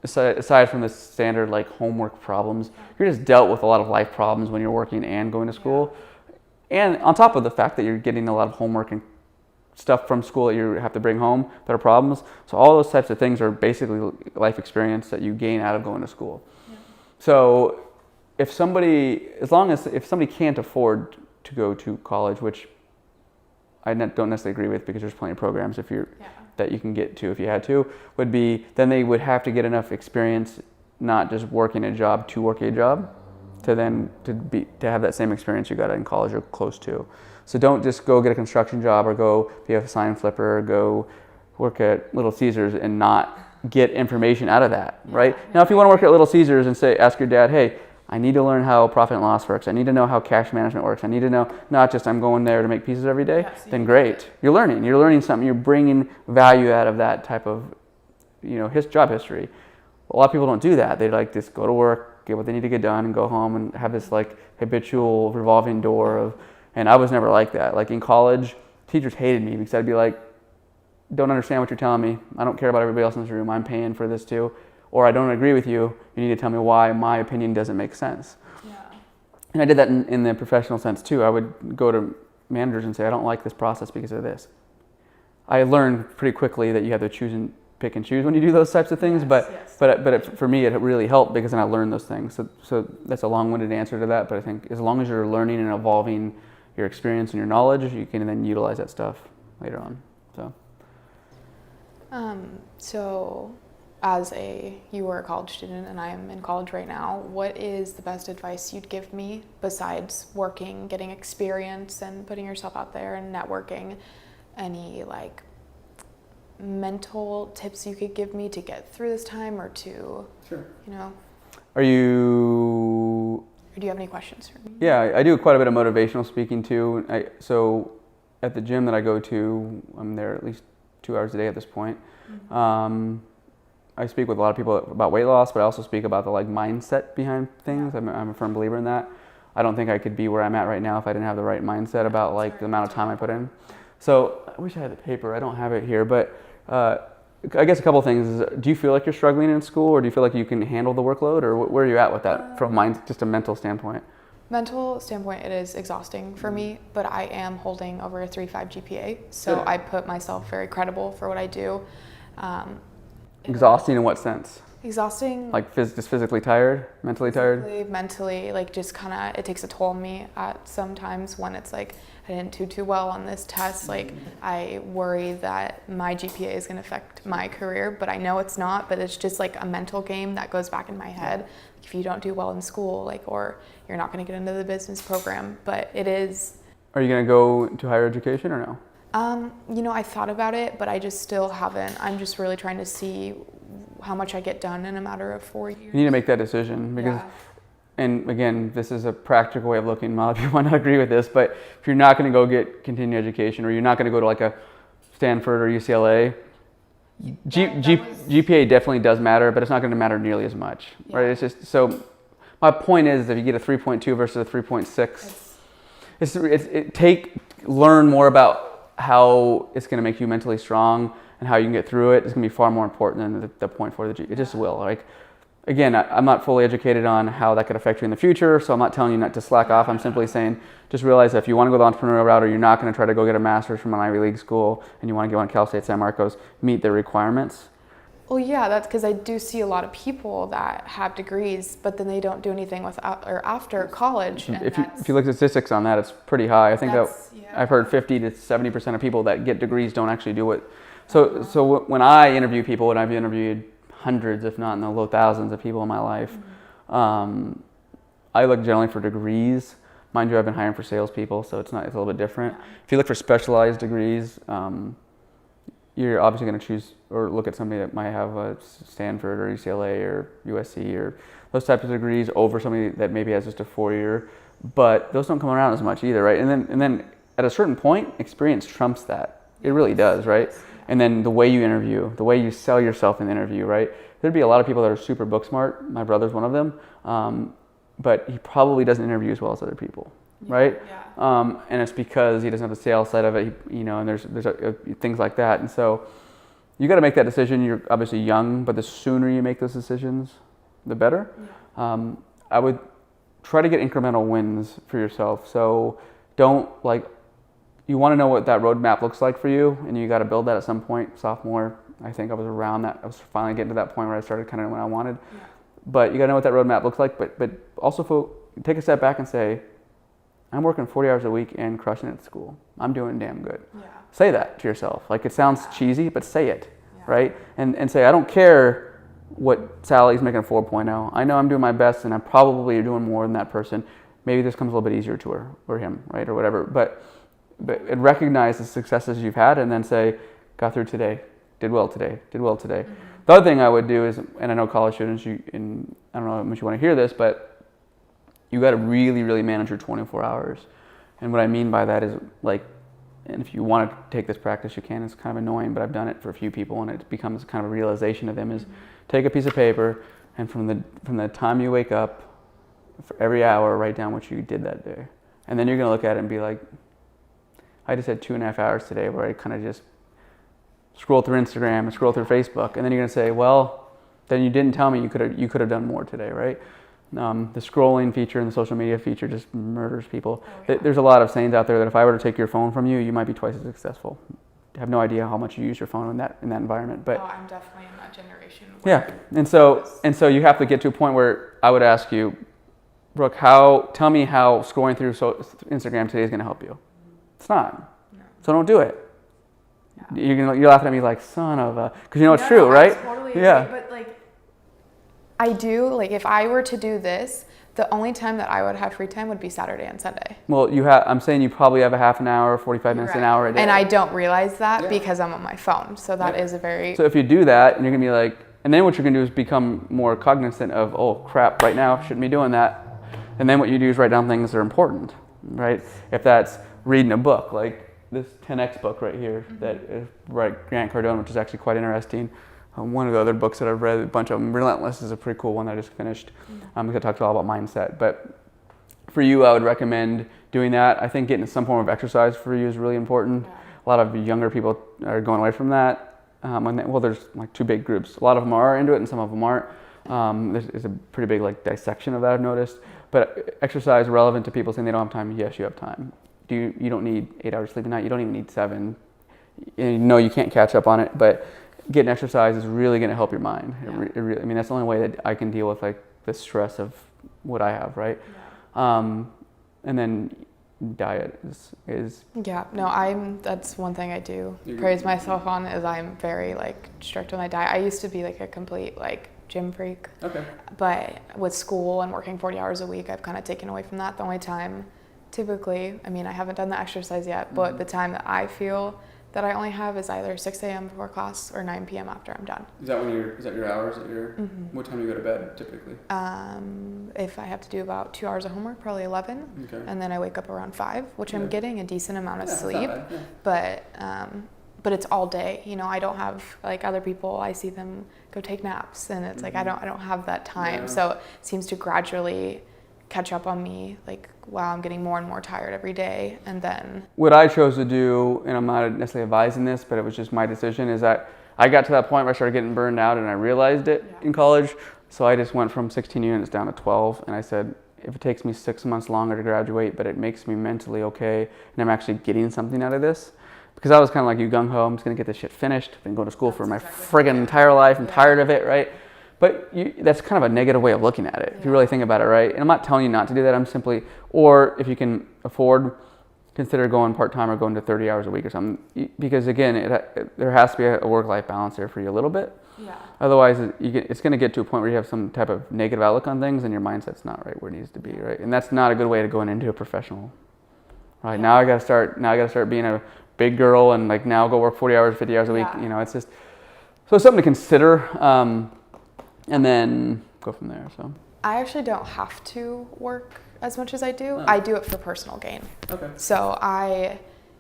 aside from the standard like homework problems, you're just dealt with a lot of life problems when you're working and going to school. And on top of the fact that you're getting a lot of homework and stuff from school that you have to bring home that are problems. So all those types of things are basically life experience that you gain out of going to school. Yeah. So if somebody can't afford to go to college, which I don't necessarily agree with, because there's plenty of programs that you can get to if you had to, would be then they would have to get enough experience, not just working a job to work a job, to have that same experience you got in college or close to. So don't just go get a construction job or go be a sign flipper or go work at Little Caesars and not get information out of that, right? Now, if you want to work at Little Caesars and ask your dad, hey, I need to learn how profit and loss works. I need to know how cash management works. I need to know, not just I'm going there to make pieces every day, then great. You're learning something. You're bringing value out of that type of, job history. A lot of people don't do that. They like just go to work, get what they need to get done, and go home and have this like habitual revolving door of, and I was never like that. Like in college, teachers hated me because I'd be like, don't understand what you're telling me. I don't care about everybody else in this room. I'm paying for this too. Or I don't agree with you. You need to tell me why my opinion doesn't make sense. Yeah. And I did that in the professional sense too. I would go to managers and say, I don't like this process because of this. I learned pretty quickly that you have to pick and choose when you do those types of things. For me, it really helped because then I learned those things. So that's a long-winded answer to that. But I think as long as you're learning and evolving your experience and your knowledge, you can then utilize that stuff later on. So as you were a college student and I am in college right now, what is the best advice you'd give me besides working, getting experience and putting yourself out there and networking? Any like mental tips you could give me to get through this time or to, Are you... Or do you have any questions for me? Yeah, I do quite a bit of motivational speaking too. So at the gym that I go to, I'm there at least 2 hours a day at this point. Mm-hmm. I speak with a lot of people about weight loss, but I also speak about the mindset behind things. I'm a firm believer in that. I don't think I could be where I'm at right now if I didn't have the right mindset about the amount of time I put in. So I wish I had the paper. I don't have it here, but I guess a couple things is, do you feel like you're struggling in school, or do you feel like you can handle the workload, or where are you at with that from just a mental standpoint? Mental standpoint, it is exhausting for me, but I am holding over a 3.5 GPA, so I put myself very credible for what I do. Exhausting in what sense? Exhausting. Like just physically tired, mentally tired? Mentally, just kind of, it takes a toll on me at sometimes when it's like, I didn't do too well on this test. I worry that my GPA is going to affect my career, but I know it's not, but it's just like a mental game that goes back in my head. If you don't do well in school, or you're not going to get into the business program, but it is. Are you going to go to higher education or no? I thought about it, but I just still haven't. I'm just really trying to see how much I get done in a matter of 4 years. You need to make that decision because, and again, this is a practical way of looking. A lot of people might not agree with this, but if you're not going to go get continuing education, or you're not going to go to like a Stanford or UCLA, GPA definitely does matter, but it's not going to matter nearly as much, right? It's just, so my point is, if you get a 3.2 versus a 3.6, learn more about how it's going to make you mentally strong and how you can get through it. It's going to be far more important than the 0.4. It just will. Again, I'm not fully educated on how that could affect you in the future, so I'm not telling you not to slack off. I'm simply saying, just realize that if you want to go the entrepreneurial route, or you're not going to try to go get a master's from an Ivy League school, and you want to go on Cal State San Marcos, meet the requirements. Well, yeah, that's because I do see a lot of people that have degrees, but then they don't do anything after college. If you look at statistics on that, it's pretty high. I think I've heard 50 to 70% of people that get degrees don't actually do it. So when I interview people, and I've interviewed hundreds, if not in the low thousands of people in my life, I look generally for degrees. Mind you, I've been hiring for salespeople, so it's a little bit different. If you look for specialized degrees, you're obviously going to choose or look at somebody that might have a Stanford or UCLA or USC or those types of degrees over somebody that maybe has just a 4-year, but those don't come around as much either, right? And then at a certain point, experience trumps that. It really does, right? And then the way you interview, the way you sell yourself in the interview, right? There'd be a lot of people that are super book smart. My brother's one of them. But he probably doesn't interview as well as other people, right? Yeah. And it's because he doesn't have the sales side of it, and there's things like that. And so you got to make that decision. You're obviously young, but the sooner you make those decisions, the better. Yeah. I would try to get incremental wins for yourself. So don't you want to know what that roadmap looks like for you, and you got to build that at some point. Sophomore, I think I was around that. I was finally getting to that point where I started kind of what I wanted. Yeah. But you got to know what that roadmap looks like. But also take a step back and say, I'm working 40 hours a week and crushing it at school. I'm doing damn good. Yeah. Say that to yourself. It sounds cheesy, but say it, right? And say, I don't care what Sally's making a 4.0. I know I'm doing my best, and I'm probably doing more than that person. Maybe this comes a little bit easier to her or him, right, or whatever. But recognize the successes you've had, and then say, got through today, did well today. Mm-hmm. The other thing I would do is, and I know college students, I don't know how much you want to hear this, but you got to really, really manage your 24 hours. And what I mean by that is, and if you want to take this practice, you can. It's kind of annoying, but I've done it for a few people, and it becomes kind of a realization of them is, take a piece of paper, and from the time you wake up, for every hour, write down what you did that day. And then you're going to look at it and be like, I just had 2.5 hours today where I kind of just scroll through Instagram and scroll through Facebook. And then you're going to say, well, then you didn't tell me you could have done more today, right? The scrolling feature and the social media feature just murders people. Oh, yeah. There's a lot of sayings out there that if I were to take your phone from you, you might be twice as successful. I have no idea how much you use your phone in that environment. But I'm definitely in that generation. Yeah, and so you have to get to a point where I would ask you, Brooke, tell me how scrolling through Instagram today is going to help you. It's not. No. So don't do it. Yeah. You're laughing at me like, son of a, because it's true, right? I totally agree, but I do, if I were to do this, the only time that I would have free time would be Saturday and Sunday. Well, I'm saying you probably have a half an hour, 45 minutes, an hour a day. And I don't realize that because I'm on my phone. So that is a very... So if you do that, and you're going to be and then what you're going to do is become more cognizant of, oh crap, right now, shouldn't be doing that. And then what you do is write down things that are important, right? If that's reading a book, like this 10X book right here, that is by Grant Cardone, which is actually quite interesting. One of the other books that I've read, a bunch of them, Relentless is a pretty cool one that I just finished, because it talks all about mindset. But for you, I would recommend doing that. I think getting some form of exercise for you is really important. Yeah. A lot of younger people are going away from that. There's two big groups. A lot of them are into it and some of them aren't. There's a pretty big dissection of that I've noticed. But exercise relevant to people saying they don't have time. Yes, you have time. You don't need 8 hours sleep a night. You don't even need 7. You can't catch up on it, but getting exercise is really going to help your mind. Yeah. That's the only way that I can deal with the stress of what I have, right? Yeah. And then diet is that's one thing I do praise myself on is I'm very strict on my diet. I used to be a complete gym freak. Okay. But with school and working 40 hours a week, I've kind of taken away from that. The only time typically, I haven't done the exercise yet, but the time that I feel that I only have is either 6 a.m. before class or 9 p.m. after I'm done. Is that your hours that you're, what time do you go to bed typically? If I have to do about 2 hours of homework, probably 11. Okay. And then I wake up around 5, which I'm getting a decent amount of sleep. But it's all day. I don't have other people. I see them go take naps, and it's I don't have that time. Yeah. So it seems to gradually catch up on me. Wow, I'm getting more and more tired every day. And then what I chose to do, and I'm not necessarily advising this, but it was just my decision, is that I got to that point where I started getting burned out, and I realized it in college. So I just went from 16 units down to 12, and I said, if it takes me 6 months longer to graduate, but it makes me mentally okay, and I'm actually getting something out of this. Because I was kind of like you, gung-ho, I'm just going to get this shit finished. I've been going to school for my friggin' entire life. I'm tired of it, right? But that's kind of a negative way of looking at it, if you really think about it, right? And I'm not telling you not to do that. I'm simply, or if you can afford, consider going part-time or going to 30 hours a week or something. Because again, there has to be a work-life balance there for you a little bit. Yeah. Otherwise, it's going to get to a point where you have some type of negative outlook on things and your mindset's not right where it needs to be, right? And that's not a good way to go into a professional, right? Yeah. Now I got to start being a big girl and now go work 40 hours, 50 hours a week. It's just, so it's something to consider. And then go from there. So I actually don't have to work as much as I do. Oh. I do it for personal gain. Okay. So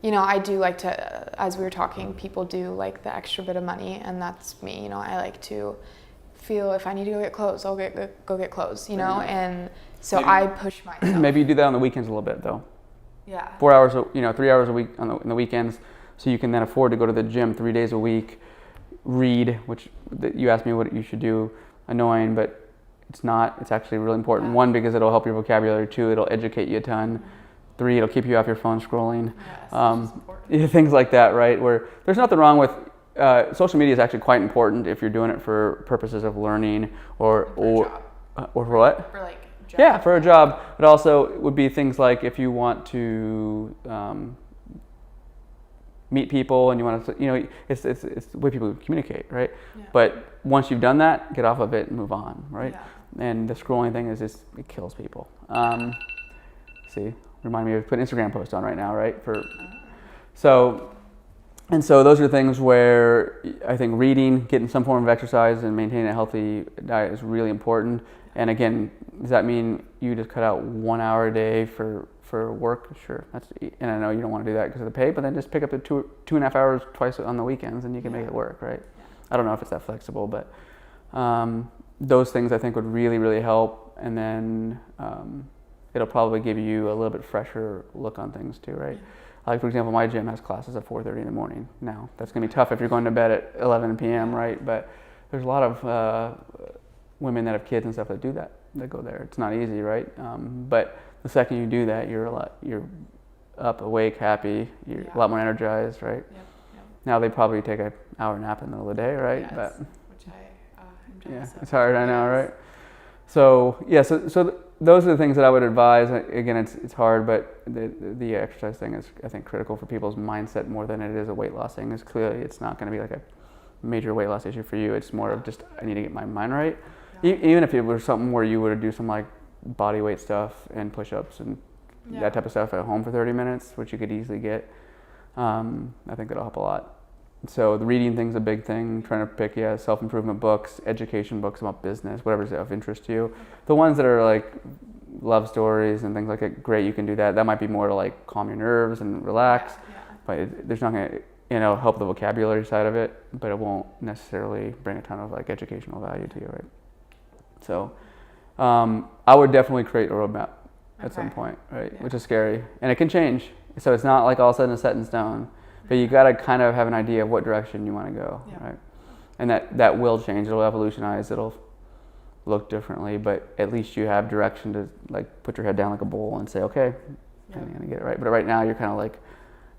you know, I do like to, as we were talking, people do like the extra bit of money, and that's me. You know, I like to feel if I need to go get clothes, I'll go get clothes, you know, and so Maybe- I push myself. Maybe you do that on the weekends a little bit though. Yeah. 4 hours, 3 hours a week in the weekends, so you can then afford to go to the gym 3 days a week, read, which you asked me what you should do. Annoying, but it's not. It's actually really important. Yeah. 1, because it'll help your vocabulary. 2, it'll educate you a ton. 3, it'll keep you off your phone scrolling. Yes, Things like that, right? Where there's nothing wrong with social media is actually quite important if you're doing it for purposes of learning or for what? For like job. Yeah, for a job. But also it would be things like if you want to meet people and you want to, it's the way people communicate, right? Yeah. But once you've done that, get off of it and move on, right? Yeah. And the scrolling thing is just, it kills people. See, remind me of putting Instagram post on right now, right? So those are things where I think reading, getting some form of exercise, and maintaining a healthy diet is really important. And again, does that mean you just cut out 1 hour a day for work? Sure, and I know you don't want to do that because of the pay, but then just pick up the 2.5 hours twice on the weekends, and you can make it work, right? I don't know if it's that flexible, but those things I think would really, really help. And then it'll probably give you a little bit fresher look on things too, right? Like, for example, my gym has classes at 4:30 in the morning now. That's going to be tough if you're going to bed at 11 p.m., right? But there's a lot of women that have kids and stuff that do that go there. It's not easy, right? But the second you do that, you're up, awake, happy, you're a lot more energized, right? Yep. Now they probably take an hour nap in the middle of the day, right? Yes, But which I am jealous of. it's hard, I know, right? So those are the things that I would advise. Again, it's hard, but the exercise thing is, I think, critical for people's mindset more than it is a weight loss thing. Clearly, it's not going to be like a major weight loss issue for you. It's more of just, I need to get my mind right. Even if it was something where you would do some like body weight stuff and push-ups and that type of stuff at home for 30 minutes, which you could easily get, I think it'll help a lot. So the reading thing's a big thing. Trying to pick self-improvement books, education books about business, whatever's of interest to you. The ones that are like love stories and things like that, great, you can do that. That might be more to like calm your nerves and relax, but there's not going to help the vocabulary side of it, but it won't necessarily bring a ton of like educational value to you, right? So I would definitely create a roadmap at some point, right? Which is scary, and it can change. So it's not like all of a sudden it's set in stone. But you got to kind of have an idea of what direction you want to go, right? And that will change. It'll evolutionize. It'll look differently, but at least you have direction to like put your head down like a bull and say, okay, I'm gonna get it right. But right now you're kind of like,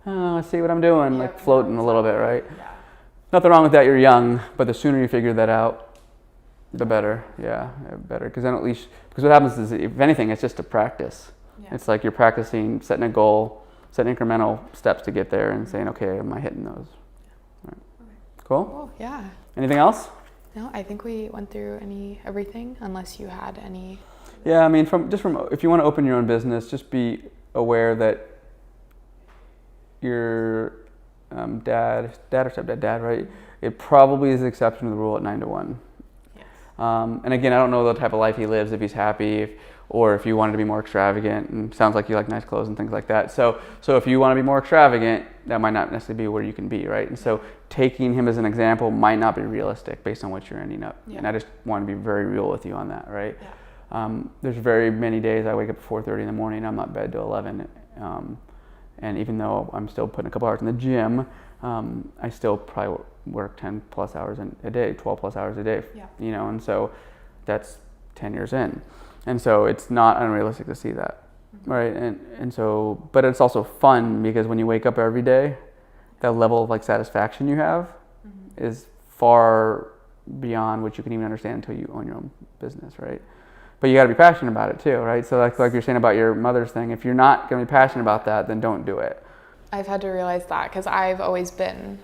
oh, let's see what I'm doing, like floating a little bit, right? Yeah. Nothing wrong with that. You're young, but the sooner you figure that out, the better. Yeah, better. Because then at least, because what happens is, if anything, it's just a practice. It's like you're practicing setting a goal, setting incremental steps to get there and saying, okay, am I hitting those? Right. Cool? Yeah. Anything else? No, I think we went through everything, unless you had any. Yeah, I mean, if you want to open your own business, just be aware that your dad or stepdad, right? It probably is the exception to the rule at 9 to 1. Yes. And again, I don't know the type of life he lives, if he's happy, or if you wanted to be more extravagant, and sounds like you like nice clothes and things like that. So if you want to be more extravagant, that might not necessarily be where you can be, right? And so taking him as an example might not be realistic based on what you're ending up. And I just want to be very real with you on that, right? There's very many days I wake up at 4:30 in the morning, I'm not in bed till 11. And even though I'm still putting a couple hours in the gym, I still probably work 10 plus hours a day, 12 plus hours a day, and so that's 10 years in. And so it's not unrealistic to see that, right? And so, but it's also fun because when you wake up every day, that level of like satisfaction you have is far beyond what you can even understand until you own your own business, right? But you got to be passionate about it too, right? So like you're saying about your mother's thing, if you're not going to be passionate about that, then don't do it. I've had to realize that because I've always been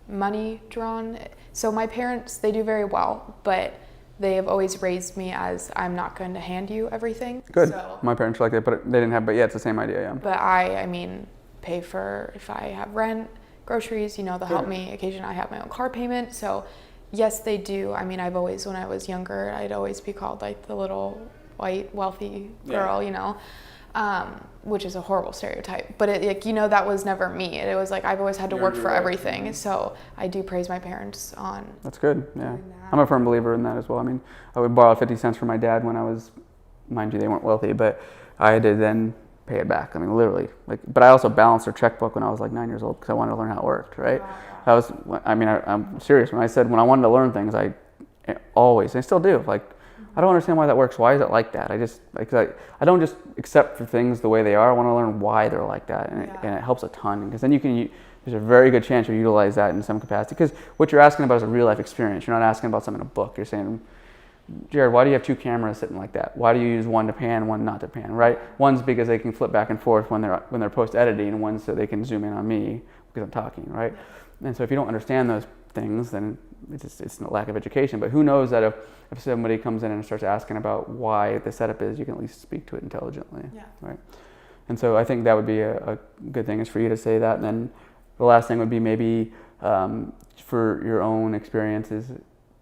money drawn. So my parents, they do very well, but they have always raised me as I'm not going to hand you everything. Good. So, my parents are like that, but they didn't have, but yeah, it's the same idea, yeah. But I mean, pay for, if I have rent, groceries, they'll help me. Occasionally I have my own car payment. So yes, they do. I mean, I've always, when I was younger, I'd always be called like the little white wealthy girl, which is a horrible stereotype. But like, you know, that was never me. It was like I've always had to work for everything. So I do praise my parents on. That's good. Yeah, doing that. I'm a firm believer in that as well. I mean, I would borrow 50 cents from my dad when I was, mind you, they weren't wealthy, but I had to then pay it back. I mean, literally. Like, but I also balanced their checkbook when I was like 9 years old because I wanted to learn how it worked. Right. Wow. That was. I mean, I'm serious when I said when I wanted to learn things, I still do. Like, I don't understand why that works. Why is it like that? I don't just accept for things the way they are. I want to learn why they're like that, and it helps a ton. Because then there's a very good chance you'll utilize that in some capacity. Because what you're asking about is a real life experience. You're not asking about something in a book. You're saying, Jared, why do you have 2 cameras sitting like that? Why do you use one to pan, one not to pan? Right? One's because they can flip back and forth when they're post editing, and one's so they can zoom in on me because I'm talking. Right? And so if you don't understand those things, then it's a lack of education. But who knows that if somebody comes in and starts asking about why the setup is, you can at least speak to it intelligently. Yeah. Right. And so I think that would be a good thing is for you to say that. And then the last thing would be maybe for your own experiences,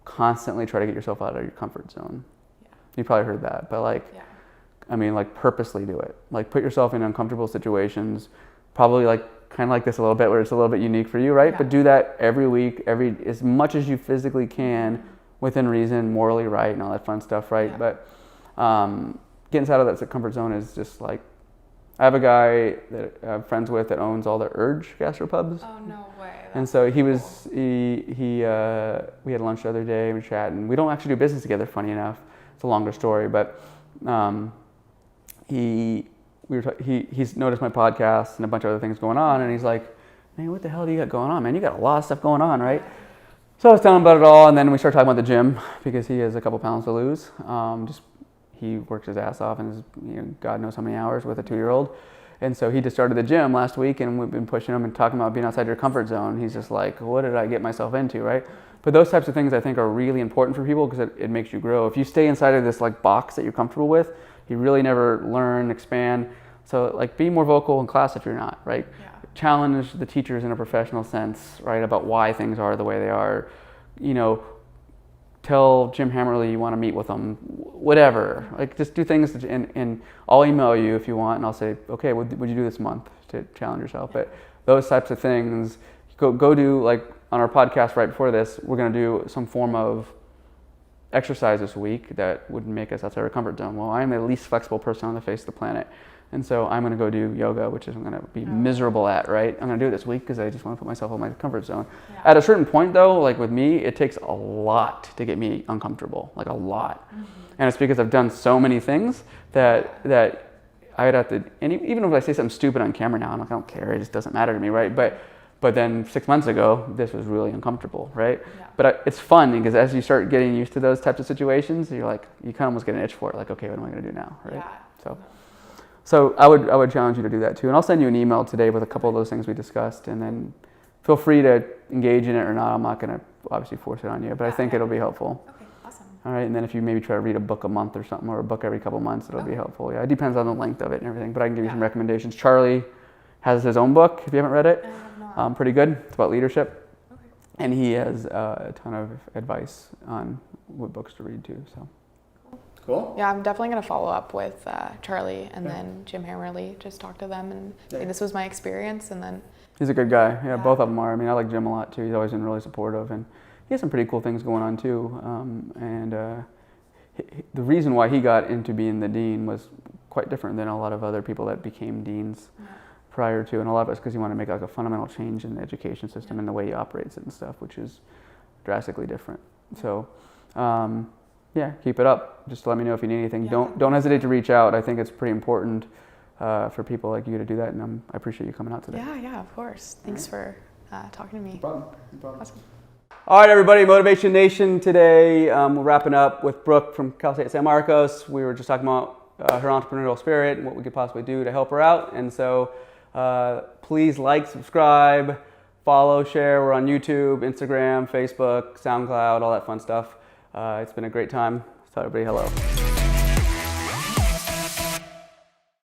constantly try to get yourself out of your comfort zone. Yeah. You probably heard that, but I mean, like purposely do it. Like put yourself in uncomfortable situations, probably like kind of like this a little bit where it's a little bit unique for you, right? Yeah. But do that every week, as much as you physically can, within reason, morally right, and all that fun stuff, right? Yeah. But getting out of that comfort zone is just like, I have a guy that I'm friends with that owns all the Urge gastropubs. Oh, no way. And so we had lunch the other day, we chatted, and we don't actually do business together, funny enough. It's a longer story, but he's noticed my podcast and a bunch of other things going on, and he's like, man, what the hell do you got going on, man? You got a lot of stuff going on, right? So I was telling him about it all, and then we started talking about the gym because he has a couple pounds to lose. He works his ass off and is, God knows how many hours with a 2-year-old. And so he just started the gym last week, and we've been pushing him and talking about being outside your comfort zone. He's just like, what did I get myself into, right? But those types of things I think are really important for people because it makes you grow. If you stay inside of this like box that you're comfortable with, you really never learn, expand. So like be more vocal in class if you're not, right? Yeah. Challenge the teachers in a professional sense, right? About why things are the way they are. Tell Jim Hammerly you want to meet with them, whatever. Like just do things and I'll email you if you want and I'll say, okay, what would you do this month to challenge yourself? But those types of things, go do, like on our podcast right before this, we're going to do some form of exercise this week that would make us outside our comfort zone. Well, I'm the least flexible person on the face of the planet. And so I'm going to go do yoga, which is I'm going to be miserable at, right? I'm going to do it this week because I just want to put myself in my comfort zone. Yeah. At a certain point, though, like with me, it takes a lot to get me uncomfortable, like a lot. Mm-hmm. And it's because I've done so many things that I'd have to, and even if I say something stupid on camera now, I'm like, I don't care, it just doesn't matter to me, right? But then 6 months ago, this was really uncomfortable, right? Yeah. But it's fun because as you start getting used to those types of situations, you're like, you kind of almost get an itch for it, like, okay, what am I going to do now, right? Yeah. So I would challenge you to do that too. And I'll send you an email today with a couple of those things we discussed, and then feel free to engage in it or not. I'm not going to obviously force it on you, but I think it'll be helpful. Okay, awesome. All right, and then if you maybe try to read a book a month or something, or a book every couple months, it'll be helpful. Yeah, it depends on the length of it and everything, but I can give you some recommendations. Charlie has his own book, if you haven't read it. I have not. Pretty good. It's about leadership. Okay. And he has a ton of advice on what books to read too, so. Cool. Yeah, I'm definitely going to follow up with Charlie and then Jim Hammerly, just talk to them and say this was my experience, and then... He's a good guy. Yeah, both of them are. I mean, I like Jim a lot too. He's always been really supportive, and he has some pretty cool things going on too. The reason why he got into being the dean was quite different than a lot of other people that became deans prior to, and a lot of it's because he wanted to make like a fundamental change in the education system and the way he operates it and stuff, which is drastically different. So... yeah, keep it up. Just let me know if you need anything. Yeah. Don't hesitate to reach out. I think it's pretty important for people like you to do that, and I appreciate you coming out today. Yeah, of course. Thanks for talking to me. No problem. Awesome. All right, everybody, Motivation Nation. Today we're wrapping up with Brooke from Cal State San Marcos. We were just talking about her entrepreneurial spirit and what we could possibly do to help her out. And so please like, subscribe, follow, share. We're on YouTube, Instagram, Facebook, SoundCloud, all that fun stuff. It's been a great time. Tell everybody hello.